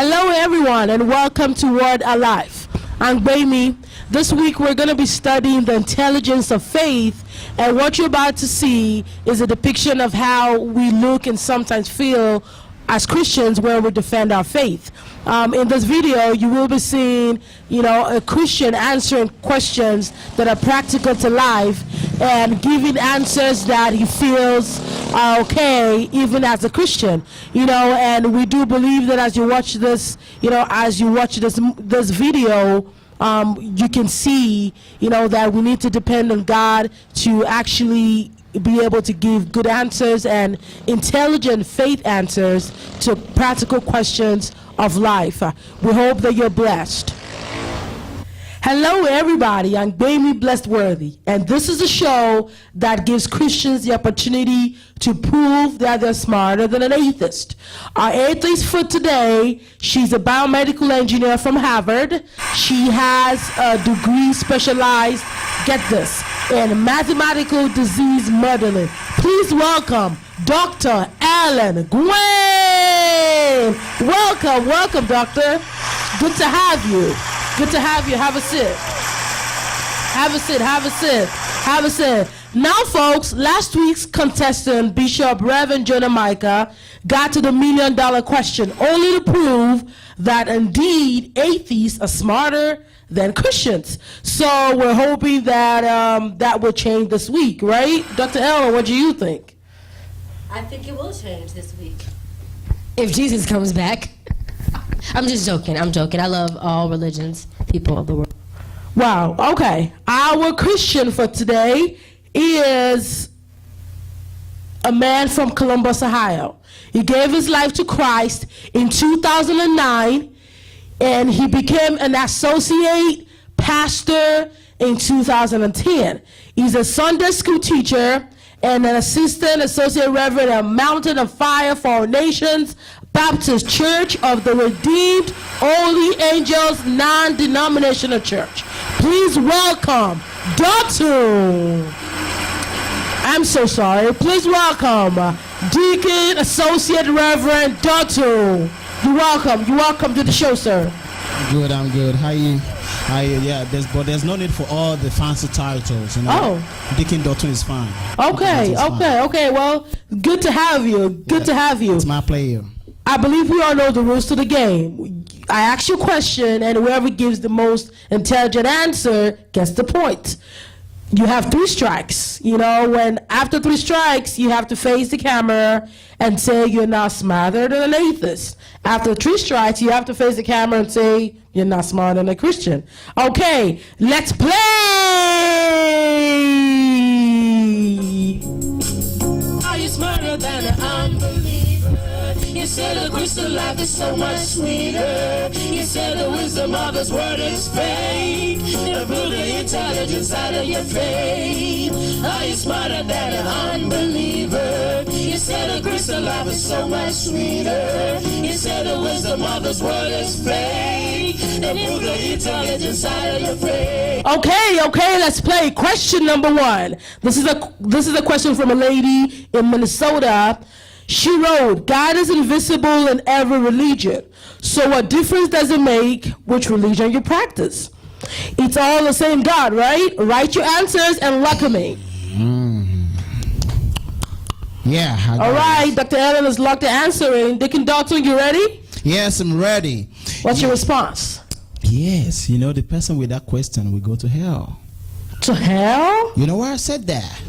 Hello everyone and welcome to Word Alive. I'm Baimi. This week we're going to be studying the intelligence of faith, and what you're about to see is a depiction of how we look and sometimes feel as Christians when we defend our faith. In this video you will be seeing a Christian answering questions that are practical to life and giving answers that he feels are okay even as a Christian, and we do believe that as you watch this this video, you can see that we need to depend on God to actually be able to give good answers and intelligent faith answers to practical questions of life. We hope that you're blessed. Hello everybody, I'm Baimi Blessed Worthy, and this is a show that gives Christians the opportunity to prove that they're smarter than an atheist. Our atheist for today, she's a biomedical engineer from Harvard. She has a degree specialized, get this, in mathematical disease modeling. Please welcome Dr. Ellen Gwen. Welcome, doctor. Good to have you. Good to have you. Have a sit. Have a sit. Now, folks, last week's contestant, Bishop Reverend Jonah Micah, got to the $1 million question, only to prove that indeed atheists are smarter than Christians. So we're hoping that that will change this week, right? Dr. Ellen, what do you think? I think it will change this week. If Jesus comes back. I'm just joking. I love all religions, people of the world. Wow, okay. Our Christian for today is a man from Columbus, Ohio. He gave his life to Christ in 2009, and he became an associate pastor in 2010. He's a Sunday school teacher and an associate reverend at Mountain of Fire for All Nations Baptist Church of the Redeemed Holy Angels Non-Denominational Church. Please welcome Please welcome Deacon Associate Reverend Dr. You're welcome to the show, sir. I'm good. How you? Yeah, there's no need for all the fancy titles. Oh. Deacon Dr. is fine. Okay. Well, good to have you. It's my pleasure. I believe we all know the rules to the game. I ask you a question, and whoever gives the most intelligent answer gets the point. You have 3 strikes. When after 3 strikes, you have to face the camera and say you're not smarter than an atheist. After 3 strikes, you have to face the camera and say you're not smarter than a Christian. Okay, let's play! Are you smarter than an unbeliever? You said the Christian life is so much sweeter. You said the wisdom of His word is fake. The prove the intelligence out of your faith. Are you smarter than an unbeliever? You said the Christian life is so much sweeter. You said the wisdom of His word is fake. The prove the intelligence out of your faith. Okay, let's play. Question number 1. This is a question from a lady in Minnesota. She wrote, God is invisible in every religion. So what difference does it make which religion you practice? It's all the same God, right? Write your answers and welcome me. Yeah. All right, Dr. Ellen is locked to answering. Deacon Dalton, you ready? Yes, I'm ready. What's your response? Yes, the person with that question will go to hell. To hell? You know why I said that?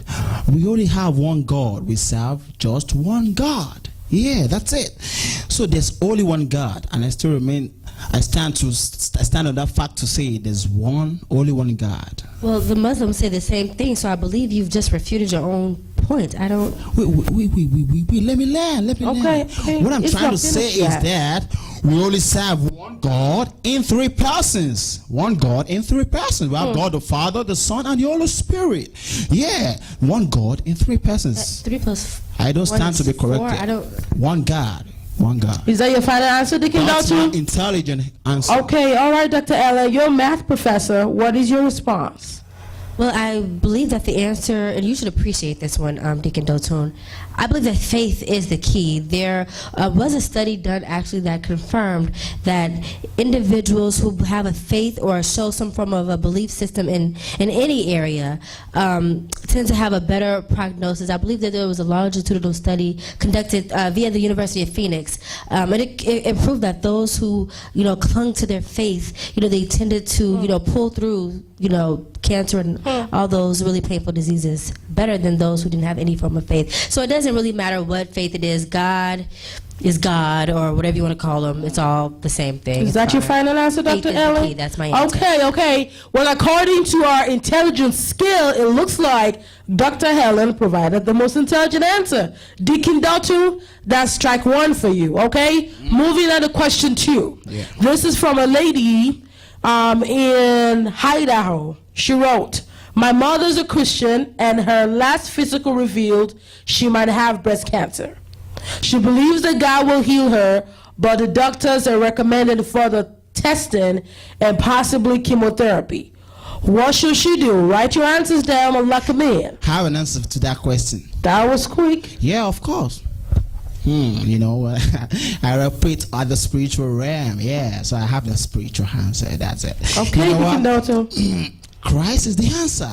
We only have one God. We serve just one God. Yeah, that's it. So there's only one God, and I stand on that fact to say there's only one God. Well, the Muslims say the same thing, so I believe you've just refuted your own point. I don't. Wait. Let me learn. Okay. What I'm trying to say is that we only serve one God in 3 persons. One God in 3 persons. We have God the Father, the Son, and the Holy Spirit. Yeah, one God in 3 persons. 3 plus. I don't stand to be corrected. 4. I don't. One God. Is that your final answer, Deacon That's Dalton? my intelligent answer. Okay, all right, Dr. Ellen, you're a math professor. What is your response? Well, I believe that the answer, and you should appreciate this one, Deacon Dotun. I believe that faith is the key. There was a study done actually that confirmed that individuals who have a faith or show some form of a belief system in any area tend to have a better prognosis. I believe that there was a longitudinal study conducted via the University of Phoenix, and it proved that those who clung to their faith, they tended to pull through cancer and all those really painful diseases better than those who didn't have any form of faith. So it doesn't really matter what faith it is. God is God, or whatever you want to call him. It's all the same thing. Is that your final answer, Faith Dr. is the Ellen? key. That's my answer. Okay. Well, according to our intelligence scale, it looks like Dr. Helen provided the most intelligent answer. Deacon Dotun, that's strike one for you, okay? Moving on to question 2. Yeah. This is from a lady in Idaho. She wrote, "My mother's a Christian, and her last physical revealed she might have breast cancer. She believes that God will heal her, but the doctors are recommending further testing and possibly chemotherapy. What should she do?" Write your answers down and lock them in. I have an answer to that question. That was quick. Yeah, of course. I operate at the spiritual realm. Yeah, so I have the spiritual answer. That's it. Okay, You know Deacon what? Dotun. Christ is the answer.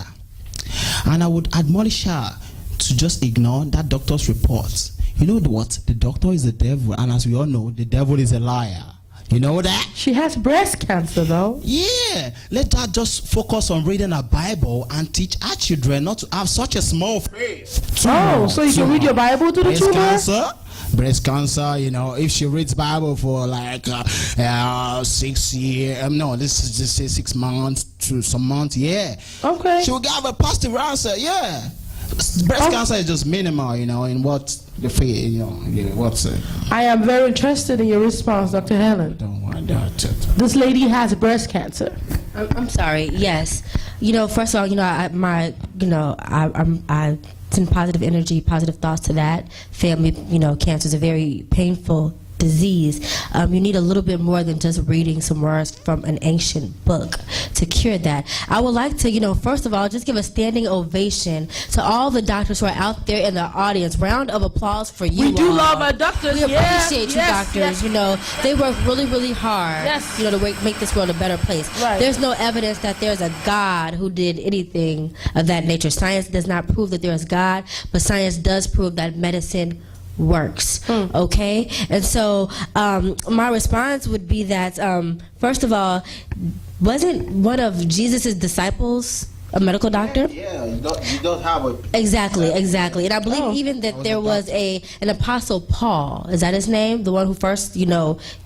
And I would admonish her to just ignore that doctor's reports. You know what? The doctor is the devil, and as we all know, the devil is a liar. You know that? She has breast cancer, though. Yeah. Let her just focus on reading her Bible and teach our children not to have such a small faith. Oh, so you can read your Bible to the breast tumor? cancer. Breast cancer, if she reads Bible for like 6 years, no, this is just say 6 months to some months, yeah. Okay. She will have a positive answer, yeah. Breast cancer is just minimal, in what the faith, what's it? I am very interested in your response, Dr. Helen. Don't want that. This lady has breast cancer. I'm sorry. Yes. First of all, I send positive energy, positive thoughts to that family. Cancer is a very painful disease. You need a little bit more than just reading some words from an ancient book to cure that. I would like to, first of all, just give a standing ovation to all the doctors who are out there in the audience. Round of applause for you. We do all. love our doctors. We appreciate you, yes, doctors. yes. They work really, really hard. Yes. To make this world a better place. Right. There's no evidence that there's a God who did anything of that nature. Science does not prove that there is God, but science does prove that medicine works. Okay, and so my response would be that first of all, wasn't one of Jesus's disciples a medical doctor? Yeah, you don't have a... Exactly. And I believe even that there was an apostle Paul. Is that his name? The one who first,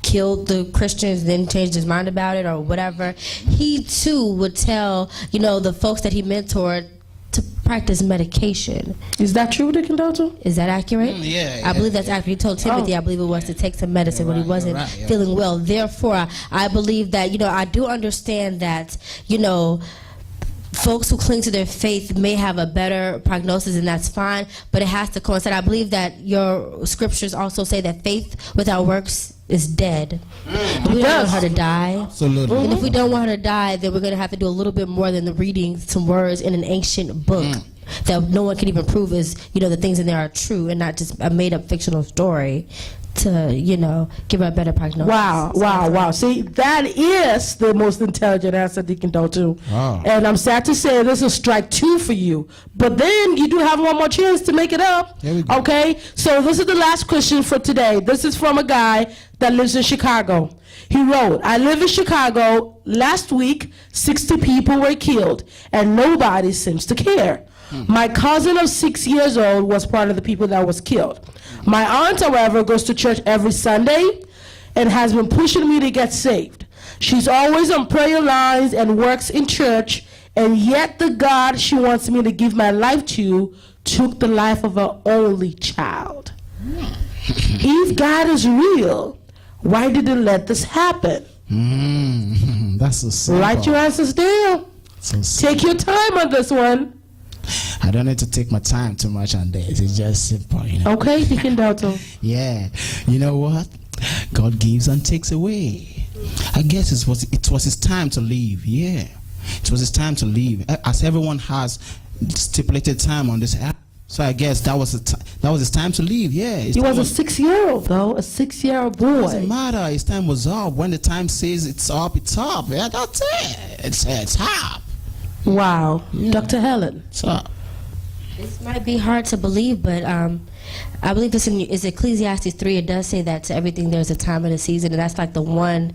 killed the Christians, then changed his mind about it or whatever. He too would tell, the folks that he mentored to practice medication. Is that true, Deacon Dotun? Is that accurate? Yeah, I believe that's accurate. He told Timothy, I believe it was to take some medicine when he wasn't feeling well. Therefore, I believe that, I do understand that, folks who cling to their faith may have a better prognosis, and that's fine, but it has to coincide. I believe that your scriptures also say that faith without works is dead. We don't want her to die. Absolutely. And if we don't want her to die, then we're going to have to do a little bit more than the reading some words in an ancient book that no one can even prove is, the things in there are true and not just a made-up fictional story to, give her a better prognosis. Wow. See, that is the most intelligent answer, Deacon Dotun. Wow. And I'm sad to say this is strike 2 for you. But then you do have one more chance to make it up. There we go. Okay? So this is the last question for today. This is from a guy that lives in Chicago. He wrote, "I live in Chicago. Last week, 60 people were killed, and nobody seems to care. My cousin of 6 years old was part of the people that was killed. My aunt, however, goes to church every Sunday and has been pushing me to get saved. She's always on prayer lines and works in church, and yet the God she wants me to give my life to took the life of her only child. If God is real, why did he let this happen?" That's so simple. Write your answers down. So simple. Take your time on this one. I don't need to take my time too much on this. It's just simple, Okay, Deacon Dotun. Yeah. You know what? God gives and takes away. I guess it was his time to leave. Yeah. It was his time to leave, as everyone has stipulated time on this earth. So I guess that was his time to leave. Yeah, He was a 6-year-old, though, a 6-year-old boy. Doesn't matter. His time was up. When the time says it's up, it's up. Yeah, that's it. It's up. Wow. Yeah. Dr. Helen. It's up. This might be hard to believe, but I believe this is Ecclesiastes 3. It does say that to everything there's a time and a season, and that's like the one,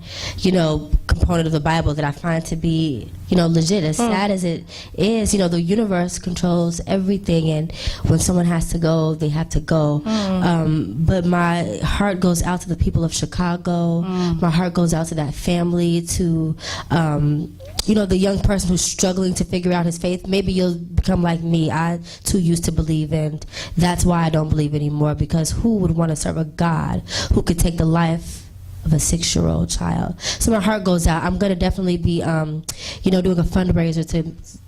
component of the Bible that I find to be, legit. As sad as it is, the universe controls everything, and when someone has to go, they have to go. But my heart goes out to the people of Chicago. My heart goes out to that family, to the young person who's struggling to figure out his faith. Maybe you'll become like me. I too used to believe, and that's why I don't believe anymore, because who would want to serve a God who could take the life of a 6-year-old child? So my heart goes out. I'm going to definitely be, doing a fundraiser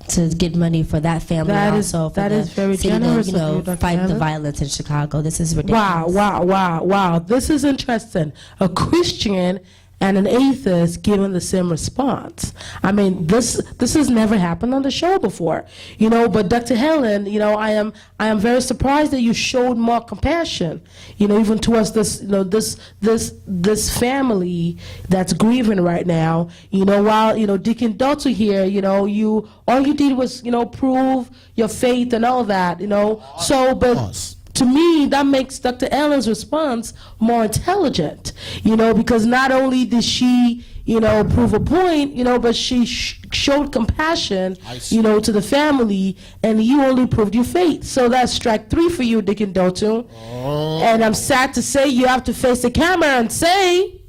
to get money for that family. That and is- also for that the is very city generous to, of you, Dr. fight the Helen. violence in Chicago. This is ridiculous. Wow. This is interesting. A Christian and an atheist giving the same response. I mean, this has never happened on the show before, But Dr. Helen, I am very surprised that you showed more compassion, even towards this, this family that's grieving right now. While Deacon Dotto here, you all you did was prove your faith and all that, So, but. Us. To me, that makes Dr. Ellen's response more intelligent, because not only did she, prove a point, but she showed compassion, to the family, and you only proved your faith. So that's strike 3 for you, Deacon Dotto. And I'm sad to say you have to face the camera and say,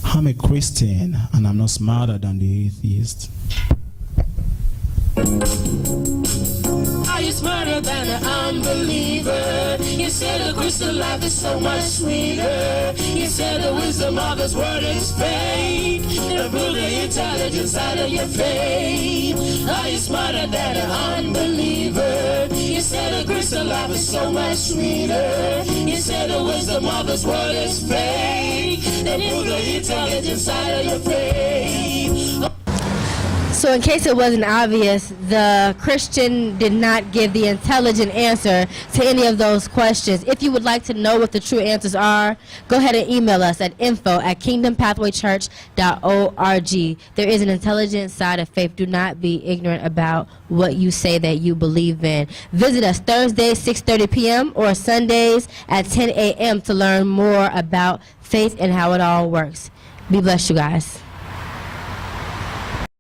I'm a Christian, and I'm not smarter than the atheist. Are you smarter than an unbeliever? You said the Christian life is so much sweeter. You said the wisdom of His word is fake. The prove the intelligence side of your faith. Are you smarter than an unbeliever? You said the Christian life is so much sweeter. You said the wisdom of His word is fake. The prove the intelligence side of your faith. So in case it wasn't obvious, the Christian did not give the intelligent answer to any of those questions. If you would like to know what the true answers are, go ahead and email us at info@kingdompathwaychurch.org. There is an intelligent side of faith. Do not be ignorant about what you say that you believe in. Visit us Thursdays, 6:30 p.m. or Sundays at 10 a.m. to learn more about faith and how it all works. Be blessed, you guys.